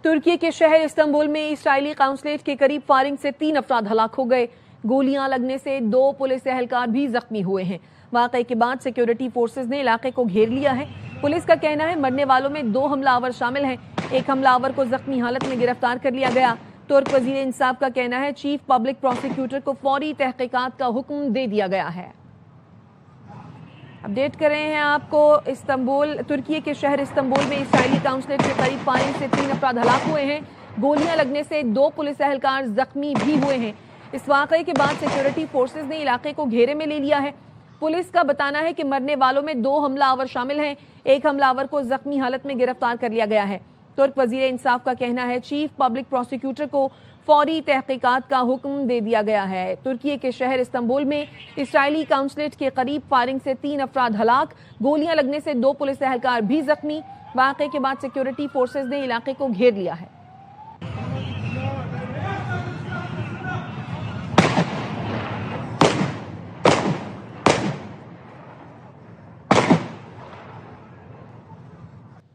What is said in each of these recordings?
ترکی کے شہر استنبول میں اسرائیلی قونصلیٹ کے قریب فائرنگ سے 3 افراد ہلاک ہو گئے۔ گولیاں لگنے سے 2 پولیس اہلکار بھی زخمی ہوئے ہیں۔ واقعے کے بعد سیکیورٹی فورسز نے علاقے کو گھیر لیا ہے۔ پولیس کا کہنا ہے مرنے والوں میں 2 حملہ آور شامل ہیں۔ ایک حملہ آور کو زخمی حالت میں گرفتار کر لیا گیا۔ ترک وزیر انصاف کا کہنا ہے چیف پبلک پروسیکیوٹر کو فوری تحقیقات کا حکم دے دیا گیا ہے۔ اپڈیٹ کر رہے ہیں آپ کو ترکی کے شہر استنبول میں اسرائیلی قونصلیٹ کے قریب فائرنگ سے 3 افراد ہلاک ہوئے ہیں۔ گولیاں لگنے سے 2 پولیس اہلکار زخمی بھی ہوئے ہیں۔ اس واقعے کے بعد سیکیورٹی فورسز نے علاقے کو گھیرے میں لے لیا ہے۔ پولیس کا بتانا ہے کہ مرنے والوں میں 2 حملہ آور شامل ہیں۔ ایک حملہ آور کو زخمی حالت میں گرفتار کر لیا گیا ہے۔ ترک وزیر انصاف کا کہنا ہے چیف پبلک پروسیکیوٹر کو فوری تحقیقات کا حکم دے دیا گیا ہے۔ ترکی کے شہر استنبول میں اسرائیلی قونصلیٹ کے قریب فائرنگ سے 3 افراد ہلاک، گولیاں لگنے سے 2 پولیس اہلکار بھی زخمی۔ واقعے کے بعد سیکیورٹی فورسز نے علاقے کو گھیر لیا ہے۔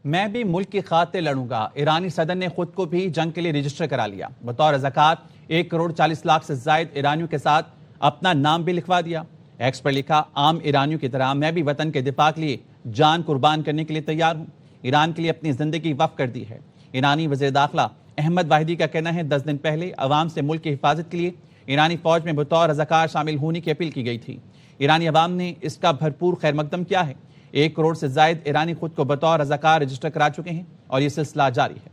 میں بھی ملک کی خاطر لڑوں گا۔ ایرانی صدر نے خود کو بھی جنگ کے لیے رجسٹر کرا لیا۔ بطور زکوٰۃ 1 کروڑ 40 لاکھ سے زائد ایرانیوں کے ساتھ اپنا نام بھی لکھوا دیا۔ ایکس پر لکھا عام ایرانیوں کی طرح میں بھی وطن کے دفاع کے لیے جان قربان کرنے کے لیے تیار ہوں۔ ایران کے لیے اپنی زندگی وقف کر دی ہے۔ ایرانی وزیر داخلہ احمد واحدی کا کہنا ہے 10 دن پہلے عوام سے ملک کی حفاظت کے لیے ایرانی فوج میں بطور رضاکار شامل ہونے کی اپیل کی گئی تھی۔ ایرانی عوام نے اس کا بھرپور خیر مقدم کیا ہے۔ 1 کروڑ سے زائد ایرانی خود کو بطور رضاکار رجسٹر کرا چکے ہیں اور یہ سلسلہ جاری ہے۔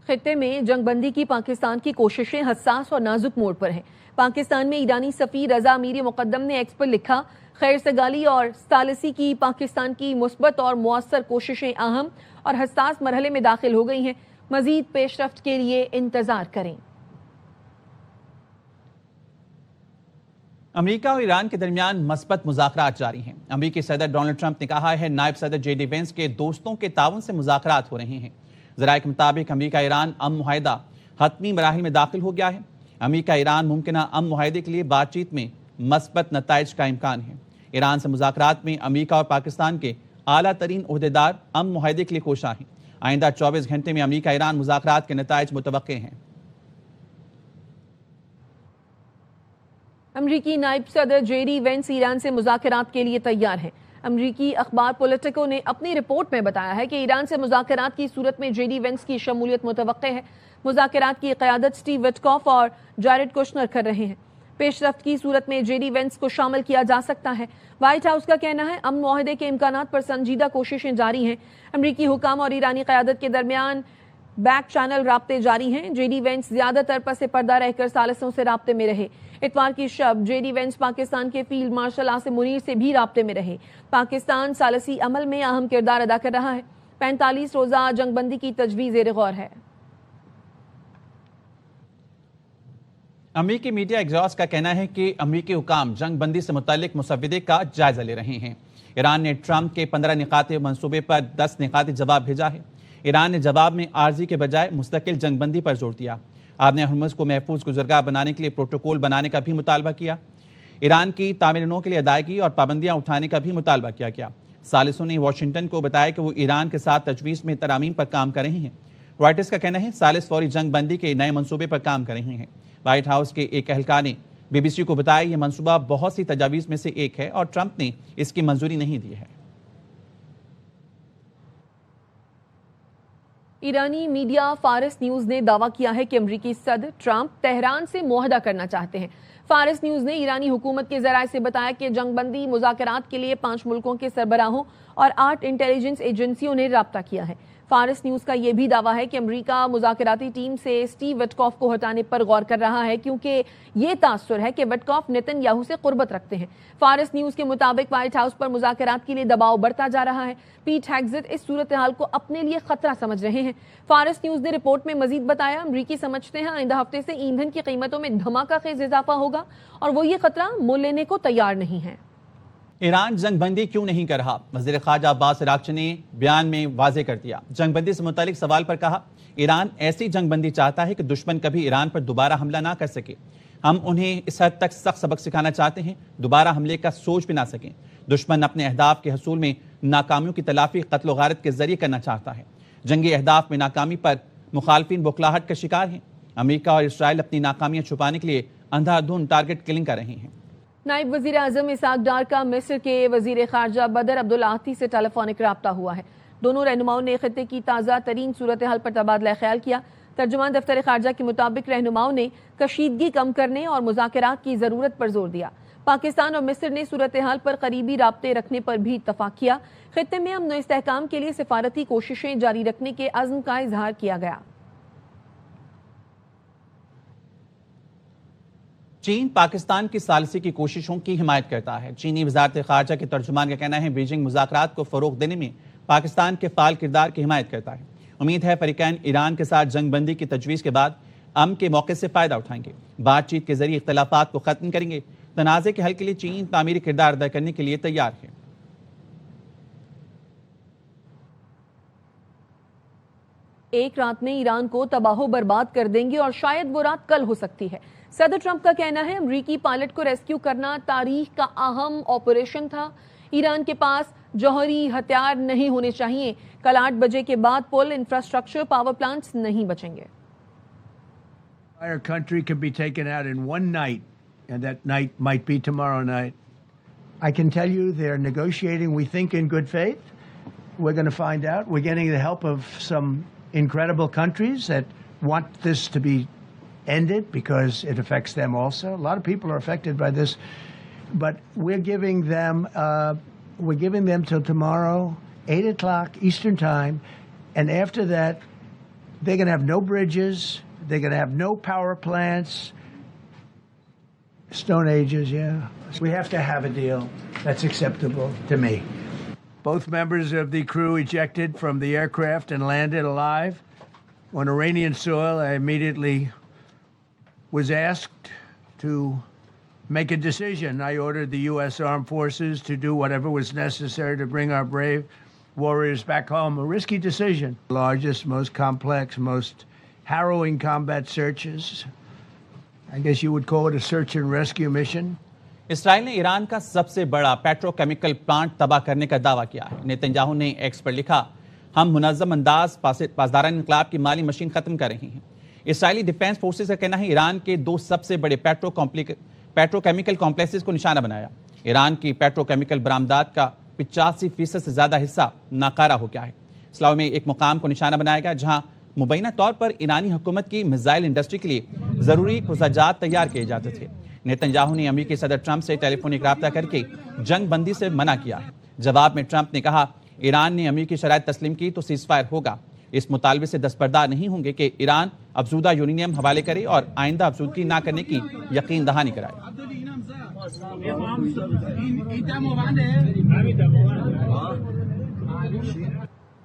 خطے میں جنگ بندی کی پاکستان کی کوششیں حساس اور نازک موڑ پر ہیں۔ پاکستان میں ایرانی سفیر رضا امیر مقدم نے ایکس پر لکھا خیر سگالی اور ثالثی کی پاکستان کی مثبت اور مؤثر کوششیں اہم اور حساس مرحلے میں داخل ہو گئی ہیں۔ مزید پیش رفت کے لیے انتظار کریں۔ امریکہ اور ایران کے درمیان مثبت مذاکرات جاری ہیں۔ امریکی صدر ڈونلڈ ٹرمپ نے کہا ہے نائب صدر جے ڈی وینس کے دوستوں کے تعاون سے مذاکرات ہو رہے ہیں۔ ذرائع کے مطابق امریکہ ایران امن معاہدہ حتمی مراحل میں داخل ہو گیا ہے۔ امریکہ ایران ممکنہ امن معاہدے کے لیے بات چیت میں مثبت نتائج کا امکان ہے۔ ایران سے مذاکرات میں امریکہ اور پاکستان کے اعلیٰ ترین عہدیدار امن معاہدے کے لیے کوشاں ہیں۔ آئندہ 24 گھنٹے میں امریکہ ایران مذاکرات کے نتائج متوقع ہیں۔ امریکی نائب صدر جے ڈی وینس ایران سے مذاکرات کے لیے تیار ہیں۔ امریکی اخبار پولیٹیکو نے اپنی رپورٹ میں بتایا ہے کہ ایران سے مذاکرات کی صورت میں جے ڈی وینس کی شمولیت متوقع ہے۔ مذاکرات کی قیادت سٹیو وٹکاف اور جیرڈ کوشنر کر رہے ہیں۔ پیش رفت کی صورت میں جے ڈی وینس کو شامل کیا جا سکتا ہے۔ وائٹ ہاؤس کا کہنا ہے امن معاہدے کے امکانات پر سنجیدہ کوششیں جاری ہیں۔ امریکی حکام اور ایرانی قیادت کے درمیان بیک چینل رابطے جاری ہیں۔ جے ڈی وینس زیادہ تر پس پردہ رہ کر ثالثوں سے رابطے میں رہے۔ اتوار کی شب جے ڈی وینس پاکستان کے فیلڈ مارشل عاصم منیر سے بھی رابطے میں رہے۔ پاکستان ثالثی عمل میں اہم کردار ادا کر رہا ہے۔ 45 روزہ جنگ بندی کی تجویز زیر غور ہے۔ امریکی میڈیا ایگزاس کا کہنا ہے کہ امریکی حکام جنگ بندی سے متعلق مسودے کا جائزہ لے رہے ہیں۔ ایران نے ٹرمپ کے 15 نقاطی منصوبے پر 10 نقاطی جواب بھیجا ہے۔ ایران نے جواب میں عارضی کے بجائے مستقل جنگ بندی پر زور دیا۔ آپ نے ہرمز کو محفوظ گزرگاہ بنانے کے لیے پروٹوکول بنانے کا بھی مطالبہ کیا۔ ایران کی تعمیر نو کے لیے ادائیگی اور پابندیاں اٹھانے کا بھی مطالبہ کیا گیا۔ ثالثوں نے واشنگٹن کو بتایا کہ وہ ایران کے ساتھ تجویز میں ترامیم پر کام کر رہے ہیں۔ رائٹرز کا کہنا ہے ثالث فوری جنگ بندی کے نئے منصوبے پر کام کر رہے ہیں۔ وائٹ ہاؤس کے ایک اہلکار نے بی بی سی کو بتایا یہ منصوبہ بہت سی تجاویز میں سے ایک ہے اور ٹرمپ نے اس کی منظوری نہیں دی ہے۔ ایرانی میڈیا فارس نیوز نے دعویٰ کیا ہے کہ امریکی صدر ٹرمپ تہران سے معاہدہ کرنا چاہتے ہیں۔ فارس نیوز نے ایرانی حکومت کے ذرائع سے بتایا کہ جنگ بندی مذاکرات کے لیے 5 ملکوں کے سربراہوں اور 8 انٹیلیجنس ایجنسیوں نے رابطہ کیا ہے۔ فارس نیوز کا یہ بھی دعویٰ ہے کہ امریکہ مذاکراتی ٹیم سے سٹیو وٹکاف کو ہٹانے پر غور کر رہا ہے کیونکہ یہ تاثر ہے کہ وٹکاف نیتن یاہو سے قربت رکھتے ہیں۔ فارس نیوز کے مطابق وائٹ ہاؤس پر مذاکرات کے لیے دباؤ بڑھتا جا رہا ہے۔ پیٹ ہیگزٹ اس صورتحال کو اپنے لیے خطرہ سمجھ رہے ہیں۔ فارس نیوز نے رپورٹ میں مزید بتایا امریکی سمجھتے ہیں آئندہ ہفتے سے ایندھن کی قیمتوں میں دھماکہ خیز اضافہ ہوگا اور وہ یہ خطرہ مول لینے کو تیار نہیں ہے۔ ایران جنگ بندی کیوں نہیں کر رہا؟ وزیر خارجہ عباس عراقچی نے بیان میں واضح کر دیا۔ جنگ بندی سے متعلق سوال پر کہا ایران ایسی جنگ بندی چاہتا ہے کہ دشمن کبھی ایران پر دوبارہ حملہ نہ کر سکے۔ ہم انہیں اس حد تک سخت سبق سکھانا چاہتے ہیں دوبارہ حملے کا سوچ بھی نہ سکیں۔ دشمن اپنے اہداف کے حصول میں ناکامیوں کی تلافی قتل و غارت کے ذریعے کرنا چاہتا ہے۔ جنگی اہداف میں ناکامی پر مخالفین بکھلاہٹ کا شکار ہیں۔ امریکہ اور اسرائیل اپنی ناکامیاں چھپانے کے لیے اندھا دھند ٹارگٹ کلنگ کر رہے ہیں۔ نائب وزیر اعظم اسحاق ڈار کا مصر کے وزیر خارجہ بدر عبدالعاطی سے ٹیلی فونک رابطہ ہوا ہے۔ دونوں رہنماؤں نے خطے کی تازہ ترین صورتحال پر تبادلہ خیال کیا۔ ترجمان دفتر خارجہ کے مطابق رہنماؤں نے کشیدگی کم کرنے اور مذاکرات کی ضرورت پر زور دیا۔ پاکستان اور مصر نے صورتحال پر قریبی رابطے رکھنے پر بھی اتفاق کیا۔ خطے میں امن و استحکام کے لیے سفارتی کوششیں جاری رکھنے کے عزم کا اظہار کیا گیا۔ چین پاکستان کی ثالثی کی کوششوں کی حمایت کرتا ہے۔ چینی وزارت خارجہ کے ترجمان کا کہنا ہے بیجنگ مذاکرات کو فروغ دینے میں پاکستان کے فعال کردار کی حمایت کرتا ہے۔ امید ہے فریقین ایران کے ساتھ جنگ بندی کی تجویز کے بعد امن کے موقع سے فائدہ اٹھائیں گے، بات چیت کے ذریعے اختلافات کو ختم کریں گے۔ تنازع کے حل کے لیے چین تعمیری کردار ادا کرنے کے لیے تیار ہے۔ ایک رات میں ایران کو تباہ و برباد کر دیں گے اور شاید وہ رات کل ہو سکتی ہے۔ صدر ٹرمپ کا کہنا ہے امریکی پائلٹ کو ریسکیو کرنا تاریخ کا اہم آپریشن تھا۔ ایران کے پاس جوہری ہتھیار نہیں ہونے چاہیے۔ کل 8 بجے کے بعد پل، انفراسٹرکچر، پاور پلانٹس نہیں بچیں گے۔ Our country could be taken out in one night, and that night might be tomorrow night. I can tell you they're negotiating, we think, in good faith. We're going to find out. We're getting the help of some incredible countries that want this to be ended because it affects them also. A lot of people are affected by this, but we're giving them till tomorrow, 8 o'clock Eastern time, and after that, they're going to have no bridges, they're going to have no power plants. Stone Ages, yeah. We have to have a deal that's acceptable to me. Both members of the crew ejected from the aircraft and landed alive on Iranian soil. I immediately was asked to make a decision. I ordered the U.S. Armed Forces to do whatever was necessary to bring our brave warriors back home. A risky decision. Largest, most complex, most harrowing combat searches. I guess you would call it a search and rescue mission. اسرائیل نے ایران کا سب سے بڑا petro chemical plant تباہ کرنے کا دعویٰ کیا ہے۔ نیتن یاہو نے ایکس پر لکھا، ہم منظم انداز پاسداران انقلاب کی مالی مشین ختم کر رہے ہیں۔ اسرائیلی ڈیفینس فورسز کا کہنا ہے ایران کے 2 سب سے بڑے پیٹرو کیمیکل کمپلیکسز کو نشانہ بنایا۔ ایران کی پیٹرو کیمیکل برآمدات کا 85% سے زیادہ حصہ ناکارہ ہو گیا ہے۔ اسلام میں ایک مقام کو نشانہ بنایا گیا جہاں مبینہ طور پر ایرانی حکومت کی میزائل انڈسٹری کے لیے ضروری پرزجات تیار کیے جاتے تھے۔ نیتن یاہو نے امریکی صدر ٹرمپ سے ٹیلی فونک رابطہ کر کے جنگ بندی سے منع کیا ہے۔ جواب میں ٹرمپ نے کہا ایران نے امریکی شرائط تسلیم کی تو سیز فائر ہوگا۔ اس مطالبے سے دستبردار نہیں ہوں گے کہ ایران افزودہ یورینیم حوالے کرے اور آئندہ افزودگی نہ کرنے کی یقین دہانی کرائے۔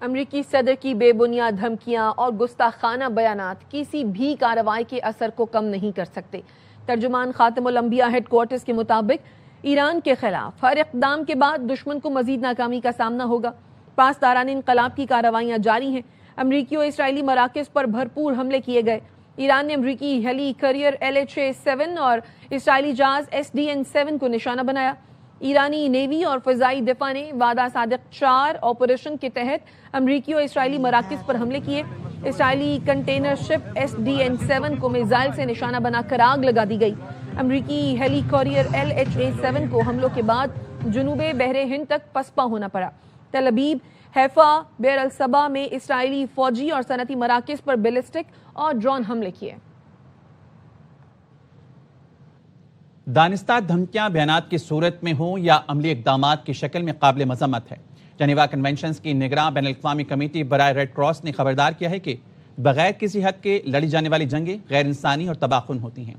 امریکی صدر کی بے بنیاد دھمکیاں اور گستاخانہ بیانات کسی بھی کارروائی کے اثر کو کم نہیں کر سکتے۔ ترجمان خاتم الانبیاء ہیڈ کوارٹرز کے مطابق ایران کے خلاف ہر اقدام کے بعد دشمن کو مزید ناکامی کا سامنا ہوگا۔ پاسداران انقلاب کی کارروائیاں جاری ہیں۔ امریکی اور اسرائیلی مراکز پر بھرپور حملے کیے گئے۔ ایران نے امریکی ہیلی کیریئر LHA-7 اور اسرائیلی جہاز SDN-7 کو نشانہ بنایا۔ ایرانی نیوی اور فضائی دفاع نے وعدہ صادق 4 آپریشن کے تحت امریکی اور اسرائیلی مراکز پر حملے کیے۔ اسرائیلی کنٹینر شپ SDN-7 کو میزائل سے نشانہ بنا کر آگ لگا دی گئی۔ امریکی ہیلی کیریئر LHA-7 کو حملوں کے بعد جنوب بحر ہند تک پسپا ہونا پڑا۔ تل ابیب، حیفا، بیر الصبا میں اسرائیلی فوجی اور صنعتی مراکز پر بیلسٹک اور ڈرون حملے کیے۔ دانستہ دھمکیاں بیانات کی صورت میں ہوں یا عملی اقدامات کی شکل میں قابل مذمت ہے۔ جنیوا کنونشنز کی نگراں بین الاقوامی کمیٹی برائے ریڈ کراس نے خبردار کیا ہے کہ بغیر کسی حد کے لڑی جانے والی جنگیں غیر انسانی اور تباہ کن ہوتی ہیں۔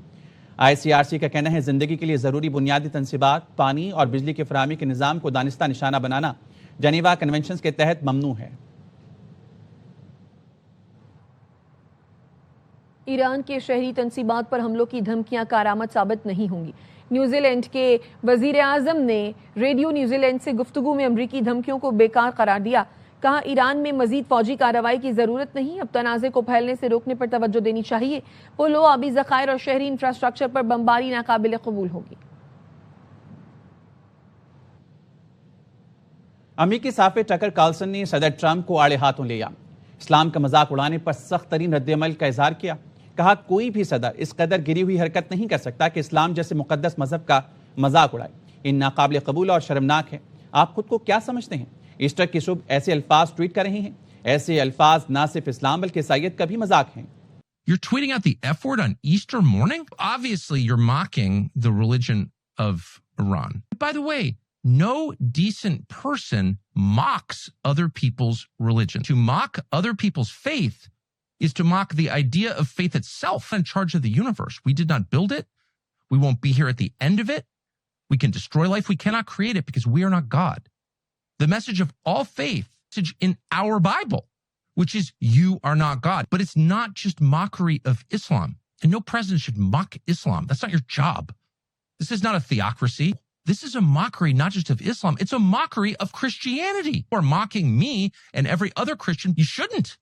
ICRC کا کہنا ہے زندگی کے لیے ضروری بنیادی تنصیبات، پانی اور بجلی کی فراہمی کے نظام کو دانستہ نشانہ بنانا جنیوا کنونشنز کے تحت ممنوع ہے۔ ایران کے شہری تنصیبات پر حملوں کی دھمکیاں کارآمد ثابت نہیں ہوں گی۔ نیوزی لینڈ کے وزیر اعظم نے ریڈیو نیوزی لینڈ سے گفتگو میں امریکی دھمکیوں کو بیکار قرار دیا۔ کہا ایران میں مزید فوجی کارروائی کی ضرورت نہیں، اب تنازع کو پھیلنے سے روکنے پر توجہ دینی چاہیے۔ پلوں، آبی ذخائر اور شہری انفراسٹرکچر پر بمباری ناقابل قبول ہوگی۔ امریکی صحافی ٹکر کارلسن نے صدر ٹرمپ کو آڑے ہاتھوں لیا۔ اسلام کا مذاق اڑانے پر سخت ترین رد عمل کا اظہار کیا. کہا کوئی بھی صدر اس قدر گری ہوئی حرکت نہیں کر سکتا کہ اسلام جیسے مقدس مذہب کا مذاق اڑائے. یہ ناقابل قبول اور شرمناک ہے. آپ خود کو کیا سمجھتے ہیں؟ ایسٹر کی صبح ایسے الفاظ ٹویٹ کر رہے ہیں. ایسے الفاظ نہ صرف اسلام بلکہ عیسائیت کا بھی مذاق ہیں. You're tweeting out the F word on Easter morning? Obviously, you're mocking the religion of Iran. By the way, no decent person mocks other people's religion. To mock other people's faith is to mock the idea of faith itself. In charge of the universe. We did not build it. We won't be here at the end of it. We can destroy life. We cannot create it because we are not God. The message of all faith, message in our Bible, which is you are not God. But it's not just mockery of Islam. And no president should mock Islam. That's not your job. This is not a theocracy. This is a mockery not just of Islam. It's a mockery of Christianity. You are mocking me and every other Christian. You shouldn't.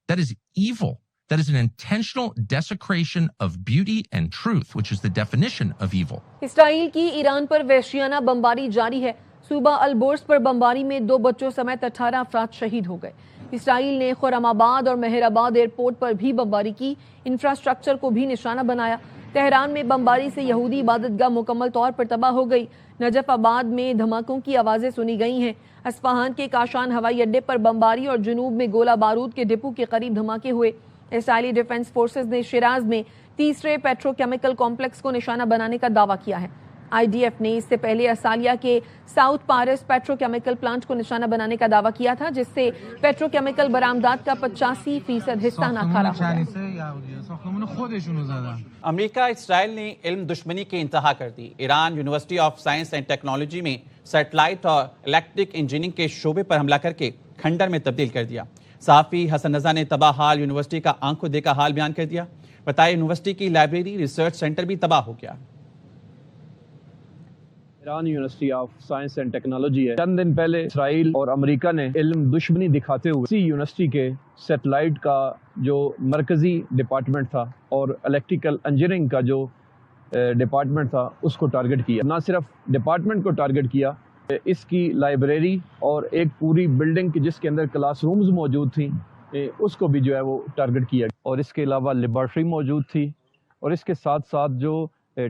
That is evil. That is an intentional desecration of beauty and truth, which is the definition of evil. اسرائیل کی ایران پر وحشیانہ بمباری جاری ہے. صوبہ البورس پر بمباری میں 2 بچوں سمیت 18 افراد شہید ہو گئے. اسرائیل نے خرم آباد اور مہر آباد ایئرپورٹ پر بھی بمباری کی. انفراسٹرکچر کو بھی نشانہ بنایا. تہران میں بمباری سے یہودی عبادت گاہ مکمل طور پر تباہ ہو گئی. نجف آباد میں دھماکوں کی آوازیں سنی گئی ہیں. اصفہان کے کاشان ہوائی اڈے پر بمباری اور جنوب میں گولہ بارود کے ڈپو کے قریب دھماکے ہوئے. اسرائیلی ڈیفنس فورسز نے شیراز میں تیسرے پیٹرو کیمیکل کمپلیکس کو نشانہ بنانے کا دعویٰ کیا ہے. آئی ڈی ایف نے اس سے پہلے اسالیہ کے ساؤتھ پارس پیٹرو کیمیکل پلانٹ کو نشانہ بنانے کا دعویٰ کیا تھا, جس سے پیٹرو کیمیکل برآمدات کا 85% حصہ ناکارہ ہو گیا. امریکہ اسرائیل نے علم دشمنی کی انتہا کر دی. Iran university of science and technology میں سیٹلائٹ اور الیکٹرک انجینئرنگ کے شعبے پر حملہ کر کے کھنڈر میں تبدیل کر دیا. صحافی حسن رضا نے تباہ حال یونیورسٹی کا آنکھوں دیکھا حال بیان کر دیا. بتایا یونیورسٹی کی لائبریری ریسرچ سینٹر بھی تباہ ہو گیا. Iran university of science and technology ہے. چند دن پہلے اسرائیل اور امریکہ نے علم دشمنی دکھاتے ہوئے اسی یونیورسٹی کے سیٹلائٹ کا جو مرکزی ڈپارٹمنٹ تھا اور الیکٹریکل انجینئرنگ کا جو ڈپارٹمنٹ تھا اس کو ٹارگٹ کیا. نہ صرف ڈپارٹمنٹ کو ٹارگٹ کیا, اس کی لائبریری اور ایک پوری بلڈنگ جس کے اندر کلاس رومز موجود تھیں اس کو بھی جو ہے وہ ٹارگٹ کیا. اور اس کے علاوہ لیبارٹری موجود تھی اور اس کے ساتھ ساتھ جو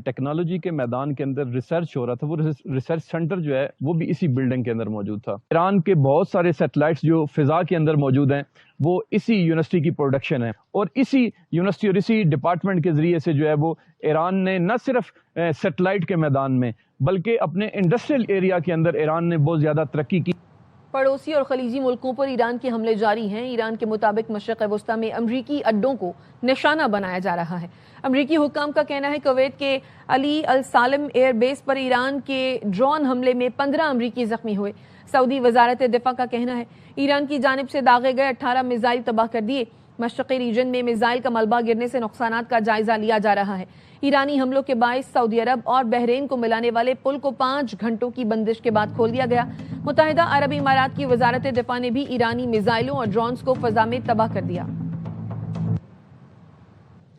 ٹیکنالوجی کے میدان کے اندر ریسرچ ہو رہا تھا وہ ریسرچ سینٹر جو ہے وہ بھی اسی بلڈنگ کے اندر موجود تھا. ایران کے بہت سارے سیٹلائٹس جو فضا کے اندر موجود ہیں وہ اسی یونیورسٹی کی پروڈکشن ہے اور اسی یونیورسٹی اور اسی ڈپارٹمنٹ کے ذریعے سے جو ہے وہ ایران نے نہ صرف سیٹلائٹ کے میدان میں بلکہ اپنے انڈسٹریل ایریا کے اندر ایران نے بہت زیادہ ترقی کی. پڑوسی اور خلیجی ملکوں پر ایران کے حملے جاری ہیں. ایران کے مطابق مشرق وسطی میں امریکی اڈوں کو نشانہ بنایا جا رہا ہے. امریکی حکام کا کہنا ہے کویت کے علی السالم ایئر بیس پر ایران کے ڈرون حملے میں 15 امریکی زخمی ہوئے. سعودی وزارت دفاع کا کہنا ہے ایران کی جانب سے داغے گئے 18 میزائل تباہ کر دیے. مشرقی ریجن میں میزائل کا ملبہ گرنے سے نقصانات کا جائزہ لیا جا رہا ہے. ایرانی حملوں کے باعث سعودی عرب اور بحرین کو ملانے والے پل کو 5 گھنٹوں کی بندش کے بعد کھول دیا گیا. متحدہ عرب امارات کی وزارت دفاع نے بھی ایرانی میزائلوں اور ڈرونز کو فضا میں تباہ کر دیا.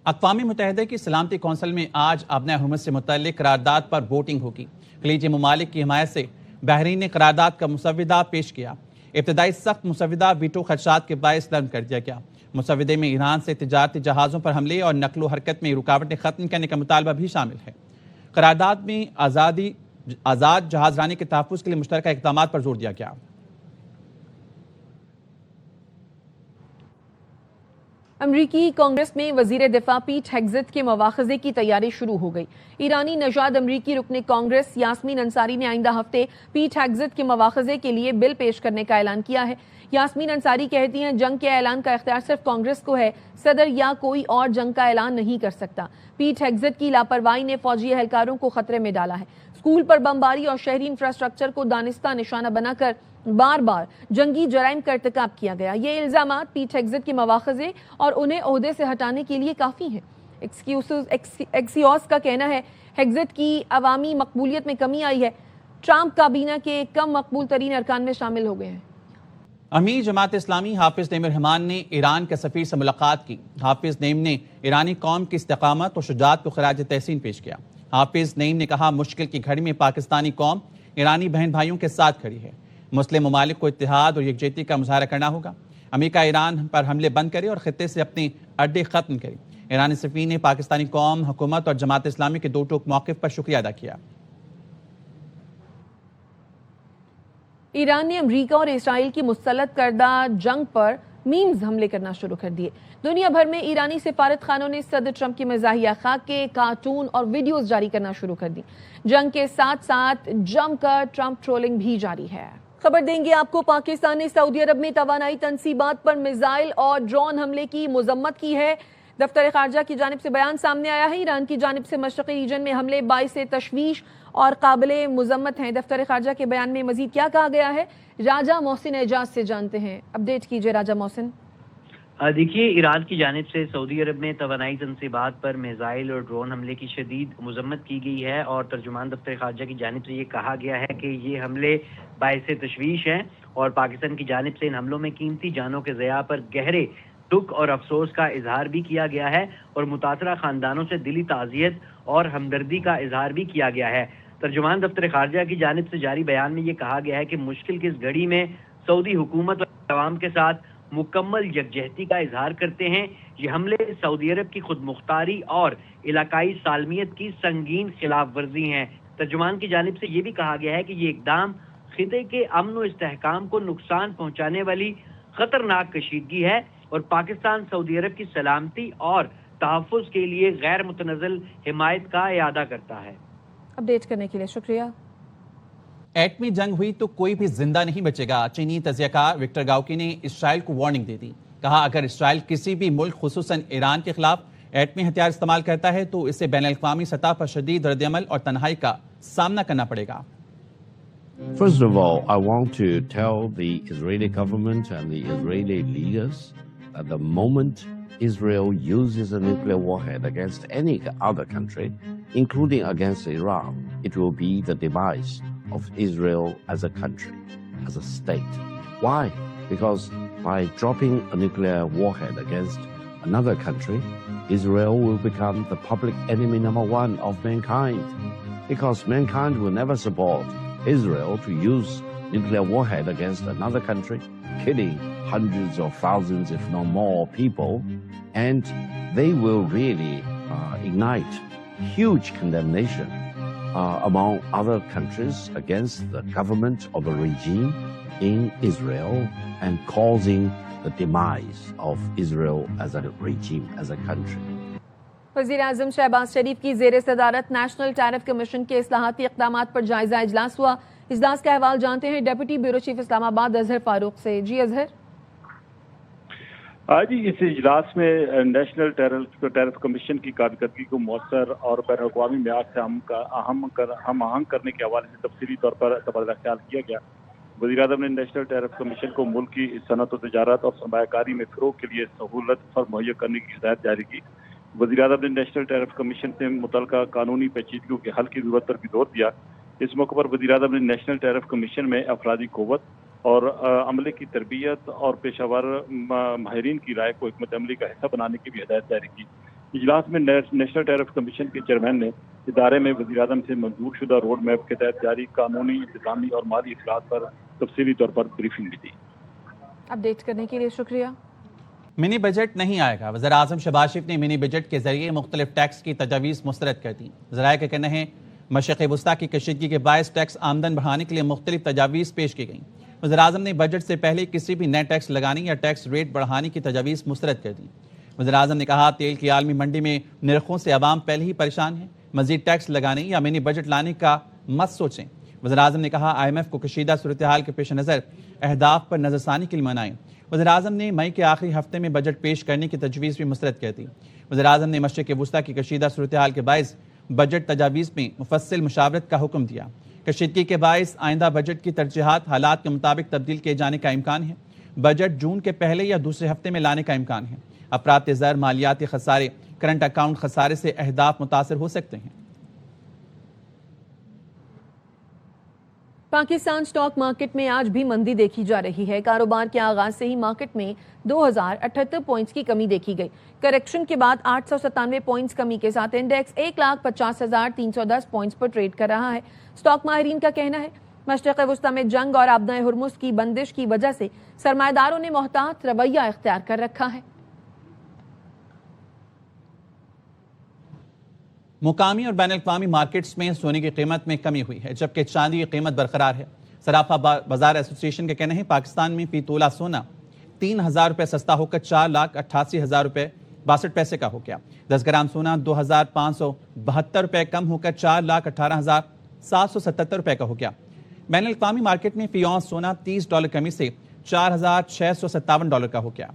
اقوام متحدہ کی سلامتی کونسل میں آج ابنۂ حرمت سے متعلق قرارداد پر ووٹنگ ہوگی. خلیجی ممالک کی حمایت سے بحرین نے قرارداد کا مسودہ پیش کیا. ابتدائی سخت مسودہ ویٹو خدشات کے باعث نرم کر دیا گیا. مسودے میں ایران سے تجارتی جہازوں پر حملے اور نقل و حرکت میں رکاوٹیں ختم کرنے کا مطالبہ بھی شامل ہے. قرارداد میں آزاد جہاز رانی کے تحفظ کے لیے مشترکہ اقدامات پر زور دیا گیا. امریکی کانگریس میں وزیر دفاع پیٹ ہیگزت کے مواخذے کی تیاری شروع ہو گئی. ایرانی نژاد امریکی رکن کانگریس یاسمین انصاری نے آئندہ ہفتے پیٹ ہیگزت کے مواخذے کے لیے بل پیش کرنے کا اعلان کیا ہے. یاسمین انصاری کہتی ہیں جنگ کے اعلان کا اختیار صرف کانگریس کو ہے, صدر یا کوئی اور جنگ کا اعلان نہیں کر سکتا. پیٹ ہیگزت کی لاپرواہی نے فوجی اہلکاروں کو خطرے میں ڈالا ہے. اسکول پر بمباری اور شہری انفراسٹرکچر کو دانستہ نشانہ بنا کر بار بار جنگی جرائم کا ارتکاب کیا گیا. یہ الزامات پیٹ ہیگزت کے مواخذے اور انہیں عہدے سے ہٹانے کے لیے کافی ہیں. ایکسیوس کا کہنا ہے ہیگزت کی عوامی مقبولیت میں کمی آئی ہے. ٹرمپ کابینہ کے کم مقبول ترین ارکان میں شامل ہو گئے ہیں. امیر جماعت اسلامی حافظ نعیم الرحمان نے ایران کے سفیر سے ملاقات کی. حافظ نعیم نے ایرانی قوم کی استقامت اور شجاعت کو خراج تحسین پیش کیا. حافظ نعیم نے کہا مشکل کی گھڑی میں پاکستانی قوم ایرانی بہن بھائیوں کے ساتھ کھڑی ہے. مسلم ممالک کو اتحاد اور یکجہتی کا مظاہرہ کرنا ہوگا. امریکہ ایران پر حملے بند کرے اور خطے سے اپنے اڈے ختم کرے۔ ایرانی سفیر نے پاکستانی قوم، حکومت اور جماعت اسلامی کے دو ٹوک موقف پر شکریہ ادا کیا۔ ایران نے امریکہ اور اسرائیل کی مسلط کردہ جنگ پر میمز حملے کرنا شروع کر دیے۔ دنیا بھر میں ایرانی سفارت خانوں نے صدر ٹرمپ کی مزاحیہ خاکے، کارٹون اور ویڈیوز جاری کرنا شروع کر دی۔ جنگ کے ساتھ ساتھ جم کر ٹرمپ ٹرولنگ بھی جاری ہے۔ خبر دیں گے آپ کو، پاکستان نے سعودی عرب میں توانائی تنصیبات پر میزائل اور ڈرون حملے کی مذمت کی ہے۔ دفتر خارجہ کی جانب سے بیان سامنے آیا ہے۔ ایران کی جانب سے مشرقی ریجن میں حملے باعث تشویش اور قابل مذمت ہیں۔ دفتر خارجہ کے بیان میں مزید کیا کہا گیا ہے، راجہ محسن اعجاز سے جانتے ہیں۔ اپڈیٹ کیجئے راجہ محسن۔ دیکھیے، ایران کی جانب سے سعودی عرب میں توانائی تنصیبات پر میزائل اور ڈرون حملے کی شدید مذمت کی گئی ہے، اور ترجمان دفتر خارجہ کی جانب سے یہ کہا گیا ہے کہ یہ حملے باعث تشویش ہیں، اور پاکستان کی جانب سے ان حملوں میں قیمتی جانوں کے ضیاع پر گہرے دکھ اور افسوس کا اظہار بھی کیا گیا ہے، اور متاثرہ خاندانوں سے دلی تعزیت اور ہمدردی کا اظہار بھی کیا گیا ہے۔ ترجمان دفتر خارجہ کی جانب سے جاری بیان میں یہ کہا گیا ہے کہ مشکل کی اس گھڑی میں سعودی حکومت اور عوام کے ساتھ مکمل یکجہتی کا اظہار کرتے ہیں۔ یہ حملے سعودی عرب کی خود مختاری اور علاقائی سالمیت کی سنگین خلاف ورزی ہیں۔ ترجمان کی جانب سے یہ بھی کہا گیا ہے کہ یہ اقدام خطے کے امن و استحکام کو نقصان پہنچانے والی خطرناک کشیدگی ہے، اور پاکستان سعودی عرب کی سلامتی اور تحفظ کے لیے غیر متنازل حمایت کا اعادہ کرتا ہے۔ اپڈیٹ کرنے کے لیے شکریہ۔ ایٹمی جنگ ہوئی تو کوئی بھی زندہ نہیں بچے گا، چینی تجزیہ کار وکٹر گاؤکی نے اسرائیل کو وارننگ دے دی۔ کہا اگر اسرائیل کسی بھی ملک خصوصاً ایران کے خلاف ایٹمی ہتھیار استعمال کرتا ہے تو اسے بین الاقوامی سطح پر شدید رد عمل اور تنہائی کا سامنا کرنا پڑے گا۔ First of all, I want to tell the Israeli government and the Israeli leaders that the moment Israel uses a nuclear warhead against any other country, including against Iran, it will be the demise of Israel as a country, as a state. Why? Because by dropping a nuclear warhead against another country, Israel will become the public enemy number one of mankind. Because mankind will never support Israel to use nuclear warhead against another country, killing hundreds of thousands, if not more, people, and they will really ignite huge condemnation among other countries against the government or the regime in Israel, and causing the demise of Israel as a regime, as a country. وزیر اعظم شہباز شریف کی زیر صدارت national tariff commission کے اصلاحاتی اقدامات پر جائزہ اجلاس ہوا۔ اجلاس کا احوال جانتے ہیں ڈپٹی بیورو چیف اسلام آباد اظہر فاروق سے۔ جی اظہر۔ جی، اس اجلاس میں نیشنل ٹیرف کمیشن کی کارکردگی کو مؤثر اور بین الاقوامی معیار سے ہم آہنگ کرنے کے حوالے سے تفصیلی طور پر تبادلہ خیال کیا گیا۔ وزیر اعظم نے نیشنل ٹیرف کمیشن کو ملک کی صنعت و تجارت اور سرمایہ کاری میں فروغ کے لیے سہولت مہیا کرنے کی ہدایت جاری کی۔ وزیر اعظم نے نیشنل ٹیرف کمیشن سے متعلقہ قانونی پیچیدگیوں کے حل کی ضرورت پر بھی زور دیا۔ اس موقع پر وزیر اعظم نے نیشنل ٹیرف کمیشن میں افرادی قوت اور عملے کی تربیت اور پیشہ ور ماہرین کی رائے کو حکمت عملی کا حصہ بنانے کی بھی ہدایت جاری کی۔ اجلاس میں نیشنل ٹیرف کمیشن کے چیئرمین نے ادارے میں وزیر اعظم سے منظور شدہ روڈ میپ کے تحت جاری قانونی، انتظامی اور مالی اصلاحات پر تفصیلی طور پر بریفنگ بھی دی۔ اپڈیٹ کرنے کے لیے شکریہ۔ منی بجٹ نہیں آئے گا، وزیر اعظم شہباز شریف نے منی بجٹ کے ذریعے مختلف ٹیکس کی تجاویز مسترد کر دی۔ ذرائع کا کہنا ہے مشرق وسطیٰ کی کشیدگی کے باعث ٹیکس آمدن بڑھانے کے لیے مختلف تجاویز پیش کی گئیں۔ وزیر اعظم نے بجٹ سے پہلے کسی بھی نئے ٹیکس لگانے یا ٹیکس ریٹ بڑھانے کی تجاویز مسترد کر دی۔ وزیر اعظم نے کہا تیل کی عالمی منڈی میں نرخوں سے عوام پہلے ہی پریشان ہے، مزید ٹیکس لگانے یا منی بجٹ لانے کا مت سوچیں۔ وزیر اعظم نے کہا IMF کو کشیدہ صورتحال کے پیش نظر اہداف پر نظر ثانی کے لیے منائیں۔ وزیر اعظم نے مئی کے آخری ہفتے میں بجٹ پیش کرنے کی تجویز بھی مسترد کر دی۔ وزیر اعظم نے مشرق وسطیٰ کی کشیدہ صورتحال کے باعث بجٹ تجاویز میں مفصل مشاورت کا حکم دیا۔ کشیدگی کے باعث آئندہ بجٹ کی ترجیحات حالات کے مطابق تبدیل کیے جانے کا امکان ہے۔ بجٹ جون کے پہلے یا دوسرے ہفتے میں لانے کا امکان ہے۔ افراط زر، مالیاتی خسارے، کرنٹ اکاؤنٹ خسارے سے اہداف متاثر ہو سکتے ہیں۔ پاکستان سٹاک مارکیٹ میں آج بھی مندی دیکھی جا رہی ہے۔ کاروبار کے آغاز سے ہی مارکیٹ میں 2078 پوائنٹس کی کمی دیکھی گئی۔ کریکشن کے بعد 897 پوائنٹس کمی کے ساتھ انڈیکس 1,50,310 پوائنٹس پر ٹریڈ کر رہا ہے۔ سٹاک ماہرین کا کہنا ہے مشرق وسطی میں جنگ اور آبنائے ہرمز کی بندش کی وجہ سے سرمایہ نے محتاط رویہ اختیار کر رکھا ہے۔ مقامی اور بین الاقوامی مارکیٹس میں سونے کی قیمت میں کمی ہوئی ہے، جبکہ چاندی کی قیمت برقرار ہے۔ صرافہ بازار ایسوسی ایشن کا کہنا ہے پاکستان میں فی تولہ سونا 3,000 روپے سستا ہو کر 4,88,000 روپے 62 پیسے کا ہو گیا۔ 10 گرام سونا 2,572 روپے کم ہو کر 4,18,777 روپے کا ہو گیا۔ بین الاقوامی مارکیٹ میں فی اونس سونا $30 کمی سے $4,657 کا ہو گیا۔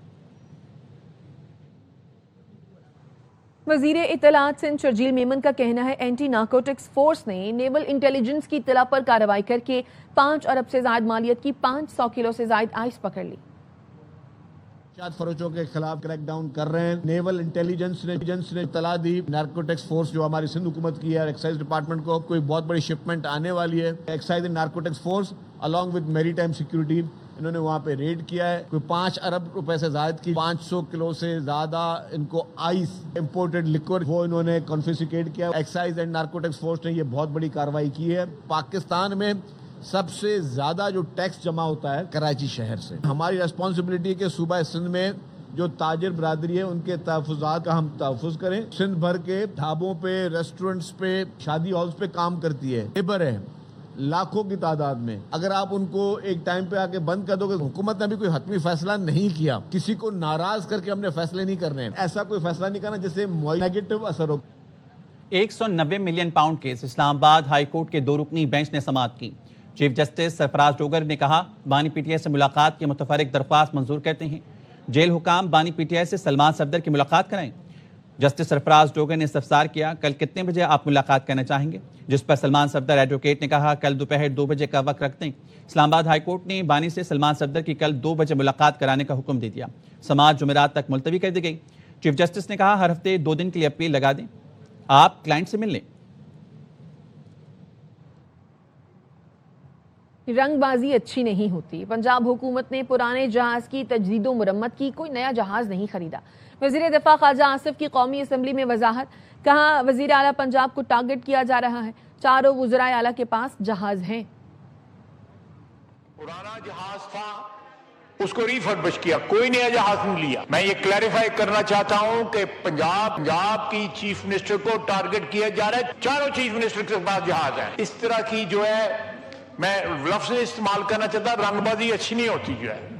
وزیر اطلاعات سندھ شرجیل میمن کا کہنا ہے اینٹی نارکوٹکس فورس نے نیول انٹیلیجنس کی اطلاع پر کارروائی کر کے 5 ارب سے زائد مالیت کی 500 کلو سے زائد آئس پکڑ لی۔ فروشوں کے خلاف کریک ڈاؤن کر رہے ہیں۔ نیول انٹیلیجنس نے اطلاع دی نارکوٹکس فورس جو ہماری سندھ حکومت کی ہے اور ایکسائز ڈپارٹمنٹ کو کوئی بہت بڑی شپمنٹ آنے والی ہے۔ Excise and narcotics force along with میری ٹائم سیکیورٹی انہوں نے وہاں پہ ریڈ کیا ہے۔ کوئی 5 ارب روپے سے زائد کی 500 کلو سے زیادہ ان کو آئس امپورٹڈ لیکور وہ انہوں نے کنفیسکیٹ کیا۔ ایکسائز اینڈ نارکوٹکس فورس نے یہ بہت بڑی کارروائی کی ہے۔ پاکستان میں سب سے زیادہ جو ٹیکس جمع ہوتا ہے کراچی شہر سے۔ ہماری ریسپانسبلٹی ہے کہ صوبہ سندھ میں جو تاجر برادری ہے ان کے تحفظات کا ہم تحفظ کریں۔ سندھ بھر کے ڈھابوں پہ، ریسٹورنٹس پہ، شادی ہالز پہ کام کرتی ہے، لیبر ہے لاکھوں کی تعداد میں۔ اگر آپ ان کو ایک ٹائم پہ آ کے بند کر دو گے، حکومت نے ابھی کوئی حتمی فیصلہ نہیں کیا، کسی کو ناراض کر کے ہم نے فیصلے نہیں کرنے ہیں، ایسا کوئی فیصلہ نہیں کرنا جس سے نیگیٹو اثر ہو۔ 190 ملین پاؤنڈ کیس اسلام آباد ہائی کورٹ کے 2 رکنی بینچ نے سماعت کی۔ چیف جسٹس سرفراز ڈوگر نے کہا بانی پی ٹی آئی سے ملاقات کی متفرق درخواست منظور کرتے ہیں۔ جیل حکام بانی پی ٹی آئی سے سلمان صفدر کی ملاقات کرائیں۔ جسٹس سرفراز ڈوگر نے استفسار کیا کل کتنے بجے آپ ملاقات کرنا چاہیں گے، جس پر سلمان صفدر ایڈوکیٹ نے کہا کل دوپہر 2 بجے کا وقت رکھتے ہیں۔ اسلام آباد ہائی کورٹ نے بانی سے سلمان صفدر کی کل 2 بجے ملاقات کرانے کا حکم دے دیا۔ سماعت جمعرات تک ملتوی کر دی گئی۔ چیف جسٹس نے کہا ہر ہفتے 2 دن کے لیے اپیل لگا دیں، آپ کلائنٹ سے مل لیں۔ رنگ بازی اچھی نہیں ہوتی۔ پنجاب حکومت نے پرانے جہاز کی تجدید و مرمت کی، کوئی نیا جہاز نہیں خریدا۔ وزیر دفاع خواجہ آصف کی قومی اسمبلی میں وضاحت، کہا وزیر اعلیٰ پنجاب کو ٹارگٹ کیا جا رہا ہے، چاروں وزرائے اعلیٰ کے پاس جہاز ہیں۔ پرانا جہاز تھا اس کو ریفربش کیا، کوئی نیا جہاز نہیں لیا۔ میں یہ کلیریفائی کرنا چاہتا ہوں کہ پنجاب کی چیف منسٹر کو ٹارگٹ کیا جا رہا ہے، چاروں چیف منسٹر کے پاس جہاز ہیں۔ اس طرح کی جو ہے میں لفظ استعمال کرنا چاہتا ہوں، رنگ بازی اچھی نہیں ہوتی جو ہے۔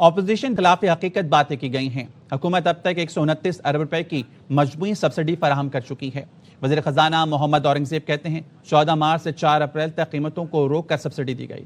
اپوزیشن خلاف حقیقت باتیں کی گئی ہیں۔ حکومت اب تک 129 ارب روپے کی مجموعی سبسڈی فراہم کر چکی ہے۔ وزیر خزانہ محمد اورنگزیب کہتے ہیں 14 مارچ سے 4 اپریل تک قیمتوں کو روک کر سبسڈی دی گئی۔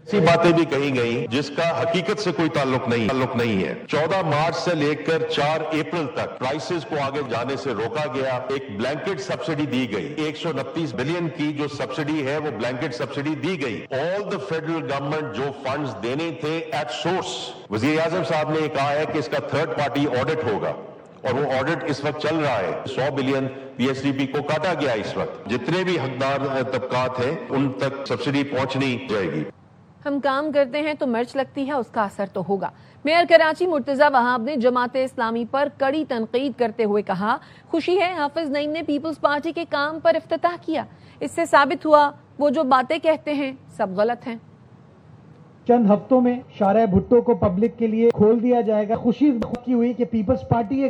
ایسی باتیں بھی کہی گئی جس کا حقیقت سے کوئی تعلق نہیں ہے۔ 14 مارچ سے لے کر 4 اپریل تک پرائسز کو آگے جانے سے روکا گیا، ایک بلینکٹ سبسڈی دی گئی۔ 129 بلین کی جو سبسڈی ہے وہ بلینکٹ سبسڈی دی گئی۔ آل دا فیڈرل گورنمنٹ جو فنڈز دینے تھے ایٹ سورس، وزیر اعظم صاحب نے یہ کہا ہے کہ اس کا تھرڈ پارٹی آڈٹ ہوگا، اور وہ آڈٹ اس وقت چل رہا ہے۔ 100 billion P S D P کو کاٹا گیا اس وقت۔ جتنے بھی حقدار طبقات ہیں ان تک سبسڈی پہنچنی جائے گی۔ ہم کام کرتے ہیں تو مرچ لگتی ہے، اس کا اثر تو ہوگا۔ میئر کراچی مرتضی وہاب نے جماعت اسلامی پر کڑی تنقید کرتے ہوئے کہا خوشی ہے حافظ نعیم نے پیپلز پارٹی کے کام پر افتتاح کیا، اس سے ثابت ہوا وہ جو باتیں کہتے ہیں سب غلط ہیں۔ چند ہفتوں میں شارع بھٹو کو پبلک کے لیے کھول دیا جائے گا۔ خوشی کی ہوئی کہ پیپلز پارٹی کے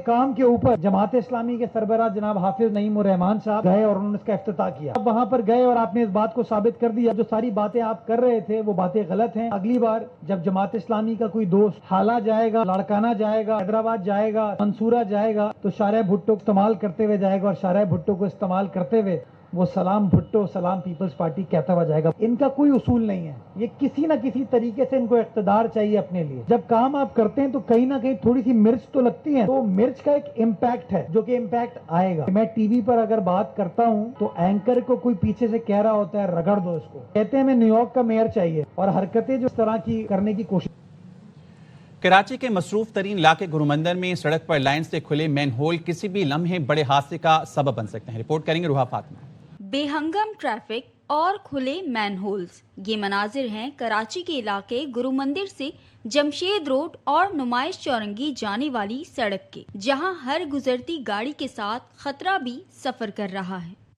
کام کے اوپر جماعت اسلامی کے سربراہ جناب حافظ نعیم الرحمان صاحب گئے اور انہوں نے اس کا افتتاح کیا۔ اب وہاں پر گئے اور آپ نے اس بات کو ثابت کر دیا جو ساری باتیں آپ کر رہے تھے وہ باتیں غلط ہیں۔ اگلی بار جب جماعت اسلامی کا کوئی دوست حالہ جائے گا، لاڑکانہ جائے گا، حیدرآباد جائے گا، منصورہ جائے گا تو شارع بھٹو کو استعمال کرتے ہوئے جائے گا، اور شارع بھٹو کو استعمال کرتے ہوئے وہ سلام بھٹو سلام پیپلز پارٹی کہتا ہوا جائے گا۔ ان کا کوئی اصول نہیں ہے، یہ کسی نہ کسی طریقے سے ان کو اقتدار چاہیے اپنے لیے۔ جب کام آپ کرتے ہیں تو کہیں نہ کہیں تھوڑی سی مرچ تو لگتی ہے، تو مرچ کا ایک امپیکٹ ہے جو کہ امپیکٹ آئے گا۔ میں ٹی وی پر اگر بات کرتا ہوں تو اینکر کو کوئی پیچھے سے کہہ رہا ہوتا ہے رگڑ دو اس کو، کہتے ہیں ہمیں نیو یارک کا میئر چاہیے، اور حرکتیں جو اس طرح کی کرنے کی کوشش۔ کراچی کے مصروف ترین علاقے گرو مندر میں سڑک پر لائن سے کھلے مین ہول کسی بھی لمحے بڑے حادثے کا سبب بن سکتے ہیں۔ رپورٹ کریں گے روحا فاطمہ۔ بے ہنگم ٹریفک اور کھلے مین ہولز، یہ مناظر ہیں کراچی کے علاقے گرو مندر سے جمشید روڈ اور نمائش چورنگی جانے والی سڑک کے، جہاں ہر گزرتی گاڑی کے ساتھ خطرہ بھی سفر کر رہا ہے۔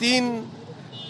3